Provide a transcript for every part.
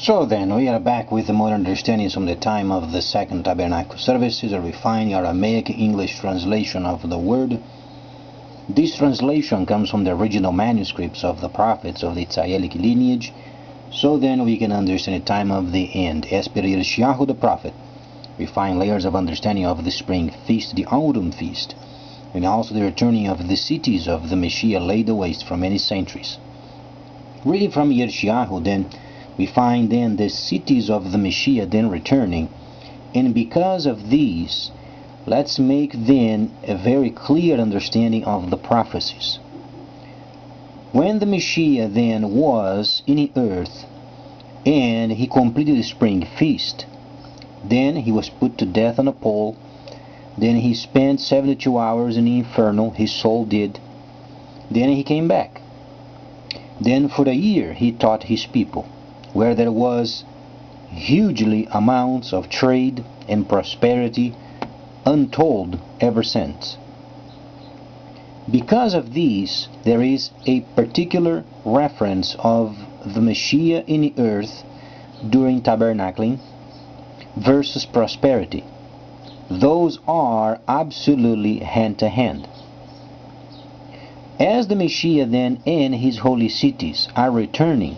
So then, we are back with the modern understandings from the time of the Second Tabernacle services, a refined Aramaic English translation of the word. This translation comes from the original manuscripts of the prophets of the Tzayelic lineage, so then we can understand the time of the end. As per Yirmiyahu the prophet, we find layers of understanding of the spring feast, the autumn feast, and also the returning of the cities of the Messiah laid waste for many centuries. Reading from Yirmiyahu then, we find then the cities of the Messiah then returning, and because of these, let's make then a very clear understanding of the prophecies. When the Messiah then was in the earth, and he completed the spring feast, then he was put to death on a pole, then he spent 72 hours in the inferno, his soul did, then he came back. Then for a year he taught his people, where there was hugely amounts of trade and prosperity untold ever since. Because of these, there is a particular reference of the Messiah in the earth during tabernacling versus prosperity. Those are absolutely hand to hand. As the Messiah then and his holy cities are returning,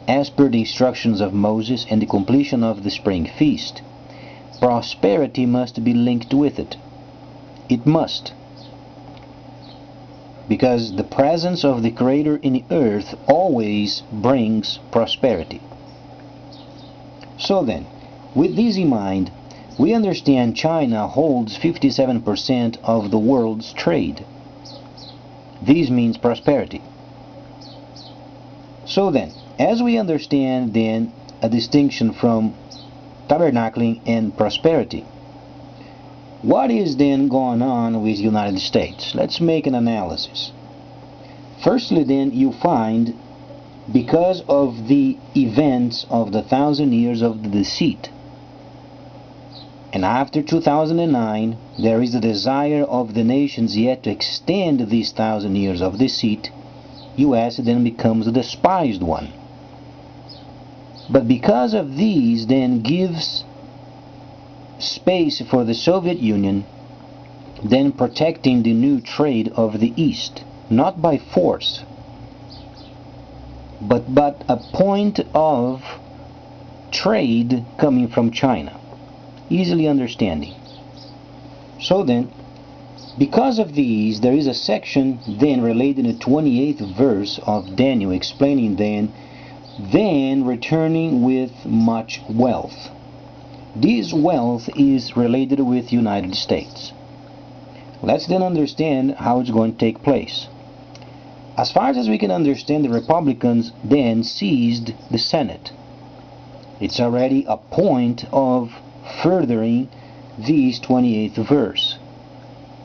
as per the instructions of Moses and the completion of the spring feast, prosperity must be linked with it. It must. Because the presence of the Creator in the earth always brings prosperity. So then, with this in mind, we understand China holds 57% of the world's trade. This means prosperity. So then, as we understand then a distinction from tabernacling and prosperity, what is then going on with the United States? Let's make an analysis. Firstly then, you find, because of the events of the 1,000 years of the deceit, and after 2009 there is a desire of the nations yet to extend these 1,000 years of deceit, US then becomes the despised one. But because of these then gives space for the Soviet Union then protecting the new trade of the East, not by force, but a point of trade coming from China, easily understanding. So then, because of these, there is a section then related in the 28th verse of Daniel explaining then returning with much wealth. This wealth is related with United States. Let's then understand how it's going to take place. As far as we can understand, the Republicans then seized the Senate. It's already a point of furthering this 28th verse.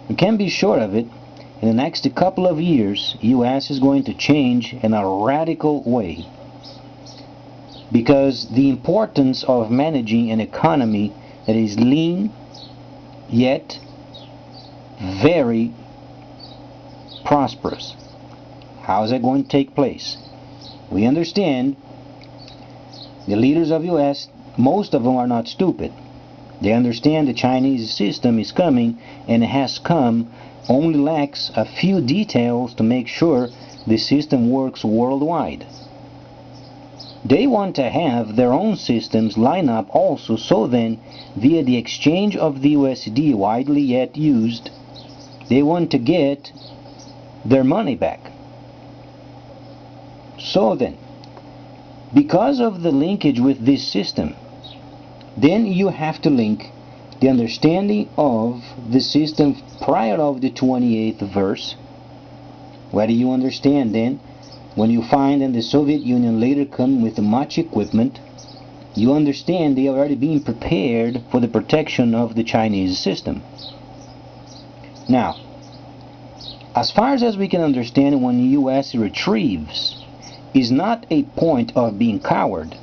You can be sure of it, in the next couple of years, US is going to change in a radical way. Because the importance of managing an economy that is lean, yet very prosperous. How is that going to take place? We understand the leaders of US, most of them are not stupid. They understand the Chinese system is coming, and it has come, only lacks a few details to make sure the system works worldwide. They want to have their own systems line up also, so then, via the exchange of the USD widely yet used, they want to get their money back. So then, because of the linkage with this system, then you have to link the understanding of the system prior of the 28th verse. Where do you understand then? When you find that the Soviet Union later come with much equipment, you understand they are already being prepared for the protection of the Chinese system. Now, as far as we can understand, when the US retrieves, is not a point of being coward,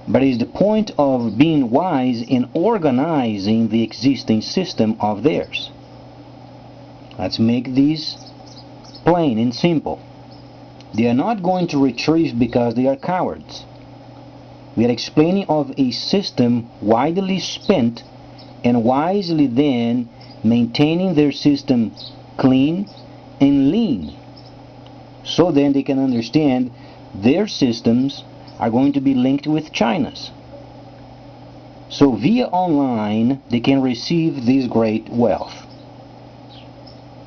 but is the point of being wise in organizing the existing system of theirs. Let's make this plain and simple. They are not going to retrieve because they are cowards. We are explaining of a system widely spent and wisely then maintaining their system clean and lean, so then they can understand their systems are going to be linked with China's. So via online they can receive this great wealth.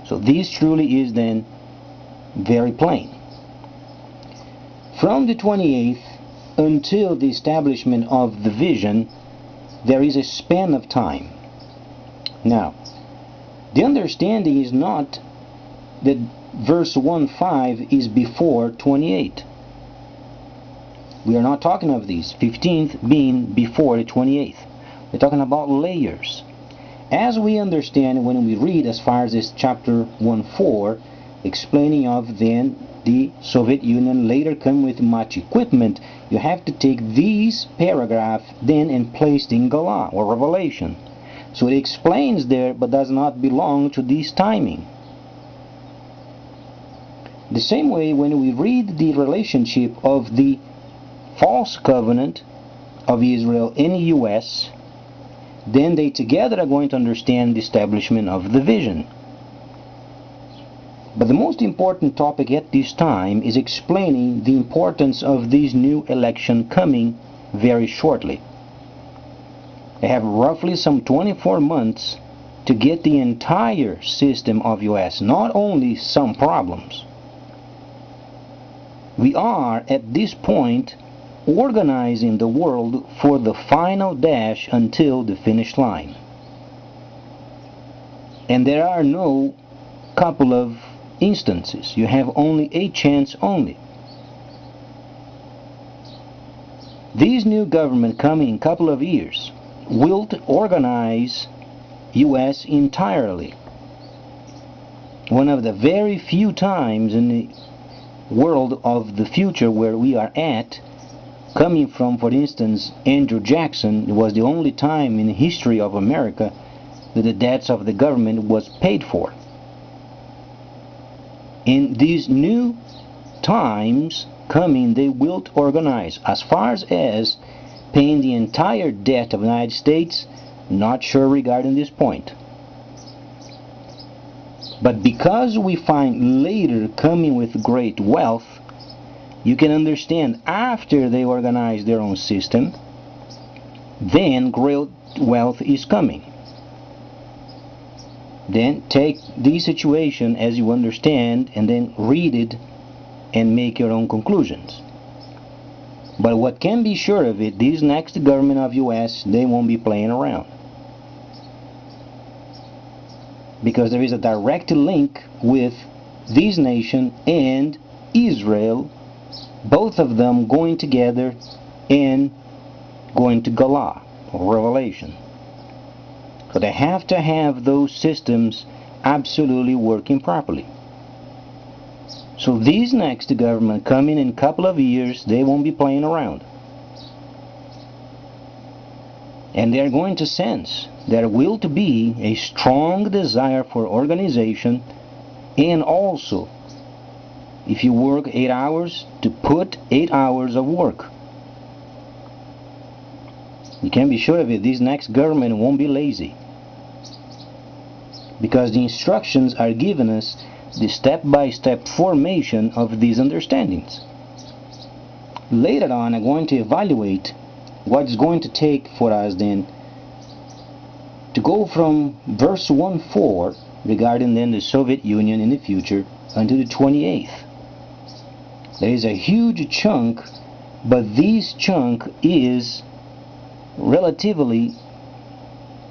So this truly is then very plain. From the 28th until the establishment of the vision, there is a span of time. Now, the understanding is not that verse 1:5 is before 28. We are not talking of these, 15th being before the 28th. We're talking about layers. As we understand when we read as far as this chapter 1:4, explaining of then the Soviet Union later come with much equipment, you have to take these paragraph then and place it in Galah or Revelation. So it explains there but does not belong to this timing. The same way when we read the relationship of the false covenant of Israel in the U.S., then they together are going to understand the establishment of the vision. But the most important topic at this time is explaining the importance of this new election coming very shortly. They have roughly some 24 months to get the entire system of U.S., not only some problems. We are at this point organizing the world for the final dash until the finish line. And there are no couple of instances. You have only a chance only. This new government coming in a couple of years will organize U.S. entirely. One of the very few times in the world of the future where we are at, coming from, for instance, Andrew Jackson, it was the only time in the history of America that the debts of the government was paid for. In these new times coming, they will organize as far as paying the entire debt of the United States. Not sure regarding this point. But because we find later coming with great wealth, you can understand after they organize their own system, then great wealth is coming. Then take the situation as you understand and then read it and make your own conclusions. But what can be sure of it, this next government of U.S., they won't be playing around. Because there is a direct link with this nation and Israel, both of them going together and going to Galah, or Revelation. So they have to have those systems absolutely working properly. So these next government coming in a couple of years, they won't be playing around. And they're going to sense there will to be a strong desire for organization, and also if you work 8 hours, to put 8 hours of work. You can be sure of it, this next government won't be lazy, because the instructions are given us the step-by-step formation of these understandings. Later on, I'm going to evaluate what it's going to take for us then to go from verse 1:4 regarding then the Soviet Union in the future until the 28th. There is a huge chunk, but this chunk is relatively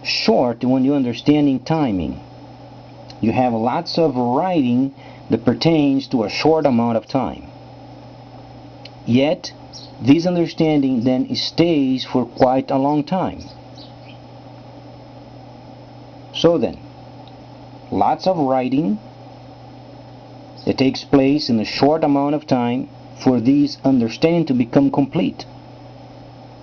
short when you're understanding timing. You have lots of writing that pertains to a short amount of time. Yet, this understanding then stays for quite a long time. So then, lots of writing that takes place in a short amount of time for this understanding to become complete.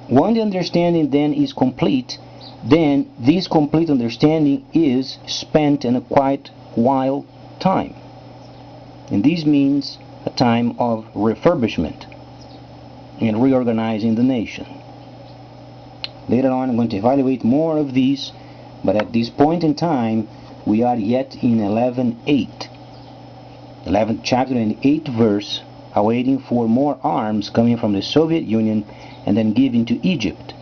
When the understanding then is complete, then this complete understanding is spent in a quite while time. And this means a time of refurbishment. and reorganizing the nation. Later on I'm going to evaluate more of these, but at this point in time we are yet in 11:8, 11th chapter and 8th verse, awaiting for more arms coming from the Soviet Union and then given to Egypt.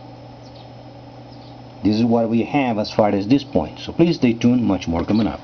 This is what we have as far as this point, so please stay tuned, much more coming up.